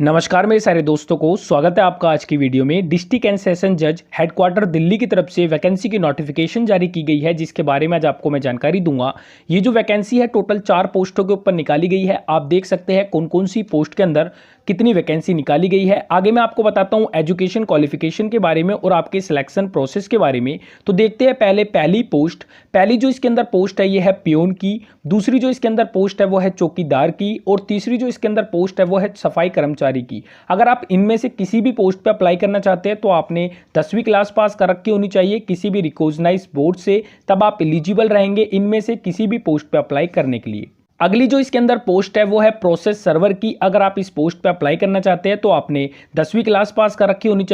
नमस्कार मेरे सारे दोस्तों को स्वागत है आपका आज की वीडियो में। डिस्ट्रिक्ट एंड सेशन जज हेडक्वार्टर दिल्ली की तरफ से वैकेंसी की नोटिफिकेशन जारी की गई है, जिसके बारे में आज आपको मैं जानकारी दूंगा। ये जो वैकेंसी है टोटल 4 पोस्टों के ऊपर निकाली गई है। आप देख सकते हैं कौन कौन सी पोस्ट के अंदर कितनी वैकेंसी निकाली गई है। आगे मैं आपको बताता हूँ एजुकेशन क्वालिफिकेशन के बारे में और आपके सिलेक्शन प्रोसेस के बारे में। तो देखते हैं पहले पहली जो इसके अंदर पोस्ट है ये है पियोन की, दूसरी जो इसके अंदर पोस्ट है वो है चौकीदार की और तीसरी जो इसके अंदर पोस्ट है वो है सफाई कर्मचारी की। अगर आप इनमें से किसी भी पोस्ट पे अप्लाई करना चाहते हैं तो आपने 10वीं क्लास पास कर रखी होनी चाहिए किसी भी रिकॉग्नाइज्ड बोर्ड से, तब आप एलिजिबल रहेंगे इनमें से किसी भी पोस्ट पे अप्लाई करने के लिए। अगली जो इसके अंदर पोस्ट है वो है प्रोसेस सर्वर की। अगर आप इस पोस्ट पे अप्लाई करना चाहते हैं तो आपने 10वीं क्लास पास कर रखी होनी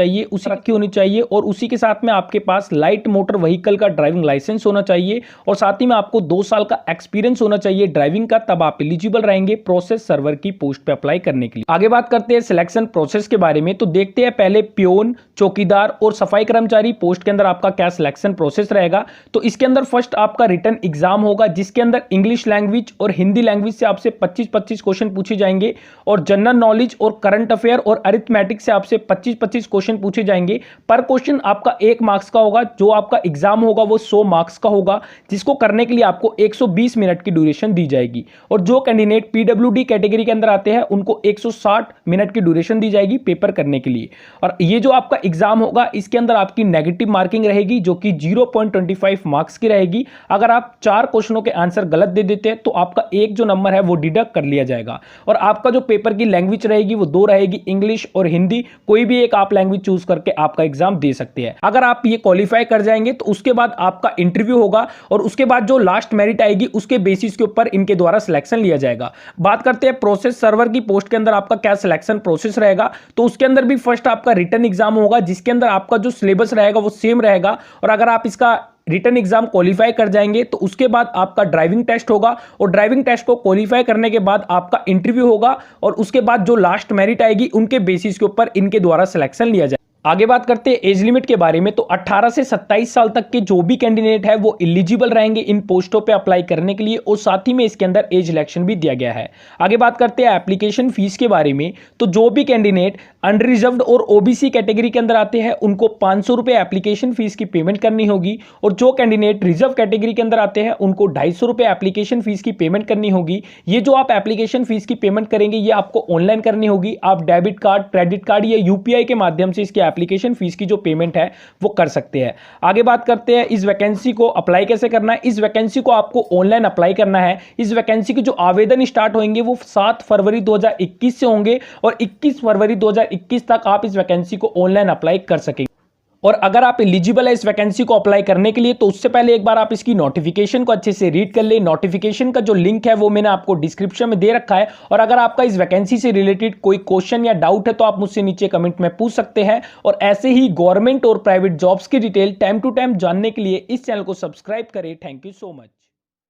चाहिए और उसी के साथ में आपके पास लाइट मोटर व्हीकल का ड्राइविंग लाइसेंस होना चाहिए और साथ ही में आपको 2 साल का एक्सपीरियंस होना चाहिए ड्राइविंग का, तब आप एलिजिबल रहेंगे प्रोसेस सर्वर की पोस्ट पे अप्लाई करने के लिए। आगे बात करते हैं सिलेक्शन प्रोसेस के बारे में। तो देखते हैं पहले पियोन, चौकीदार और सफाई कर्मचारी पोस्ट के अंदर आपका क्या सिलेक्शन प्रोसेस रहेगा। तो इसके अंदर फर्स्ट आपका रिटन एग्जाम होगा, जिसके अंदर इंग्लिश लैंग्वेज और हिंदी लैंग्वेज से आपसे 25-25 क्वेश्चन पूछे जाएंगे और जनरल नॉलेज और करंट अफेयर और अरिथमेटिक से आपसे 25-25 क्वेश्चन पूछे जाएंगे। पर क्वेश्चन आपका 1 मार्क्स का होगा। जो आपका एग्जाम होगा वो 100 मार्क्स का होगा, जिसको करने के लिए आपको 120 मिनट की ड्यूरेशन दी जाएगी। और जो कैंडिडेट पीडब्ल्यूडी कैटेगरी के अंदर आते हैं उनको 160 मिनट की ड्यूरेशन दी जाएगी पेपर करने के लिए। और ये जो आपका एग्जाम होगा इसके अंदर आपकी नेगेटिव मार्किंग रहेगी, जो कि 0.25 मार्क्स की रहेगी। अगर आप 4 क्वेश्चनों के आंसर गलत दे देते हैं तो आपका एक जो नंबर है वो डिडक्ट कर लिया जाएगा। और आपका जो पेपर की लैंग्वेज रहेगी वो 2 रहेगी, इंग्लिश और हिंदी। कोई भी एक आप लैंग्वेज चूज करके आपका एग्जाम दे सकते हैं। अगर आप ये क्वालिफाई कर जाएंगे तो उसके बाद आपका इंटरव्यू होगा और उसके बाद जो लास्ट मेरिट आएगी उसके बेसिस के ऊपर इनके द्वारा सिलेक्शन लिया जाएगा। बात करते हैं प्रोसेस सर्वर की पोस्ट के अंदर आपका क्या सिलेक्शन प्रोसेस रहेगा। तो उसके अंदर भी फर्स्ट आपका रिटन एग्जाम होगा, जिसके अंदर आपका जो सिलेबस रहेगा वो सेम रहेगा। और अगर आप इसका रिटन एग्जाम क्वालिफाई कर जाएंगे तो उसके बाद आपका ड्राइविंग टेस्ट होगा और ड्राइविंग टेस्ट को क्वालिफाई करने के बाद आपका इंटरव्यू होगा और उसके बाद जो लास्ट मेरिट आएगी उनके बेसिस के ऊपर इनके द्वारा सिलेक्शन लिया जाए। आगे बात करते हैं एज लिमिट के बारे में। तो 18 से 27 साल तक के जो भी कैंडिडेट है वो एलिजिबल रहेंगे इन पोस्टों पे अप्लाई करने के लिए और साथ ही में इसके अंदर एज इलेक्शन भी दिया गया है। आगे बात करते हैं एप्लीकेशन फीस के बारे में। तो जो भी कैंडिडेट अनरिजर्व्ड और ओबीसी कैटेगरी के अंदर आते हैं उनको 500 रुपये एप्लीकेशन फीस की पेमेंट करनी होगी और जो कैंडिडेट रिजर्व कैटेगरी के अंदर आते हैं उनको 250 रुपये एप्लीकेशन फीस की पेमेंट करनी होगी। ये जो आप एप्लीकेशन फीस की पेमेंट करेंगे ये आपको ऑनलाइन करनी होगी। आप डेबिट कार्ड, क्रेडिट कार्ड या यूपीआई के माध्यम से इसकी एप्लीकेशन फीस की जो पेमेंट है वो कर सकते हैं। आगे बात करते हैं इस वैकेंसी को अप्लाई कैसे करना है। इस वैकेंसी को आपको ऑनलाइन अप्लाई करना है। इस वैकेंसी के जो आवेदन स्टार्ट होंगे वो 7 फरवरी 2021 से होंगे और 21 फरवरी 2021 तक आप इस वैकेंसी को ऑनलाइन अप्लाई कर सकेंगे। और अगर आप एलिजिबल है इस वैकेंसी को अप्लाई करने के लिए तो उससे पहले एक बार आप इसकी नोटिफिकेशन को अच्छे से रीड कर ले। नोटिफिकेशन का जो लिंक है वो मैंने आपको डिस्क्रिप्शन में दे रखा है। और अगर आपका इस वैकेंसी से रिलेटेड कोई क्वेश्चन या डाउट है तो आप मुझसे नीचे कमेंट में पूछ सकते हैं। और ऐसे ही गवर्नमेंट और प्राइवेट जॉब्स की डिटेल टाइम टू टाइम जानने के लिए इस चैनल को सब्सक्राइब करें। Thank you so much.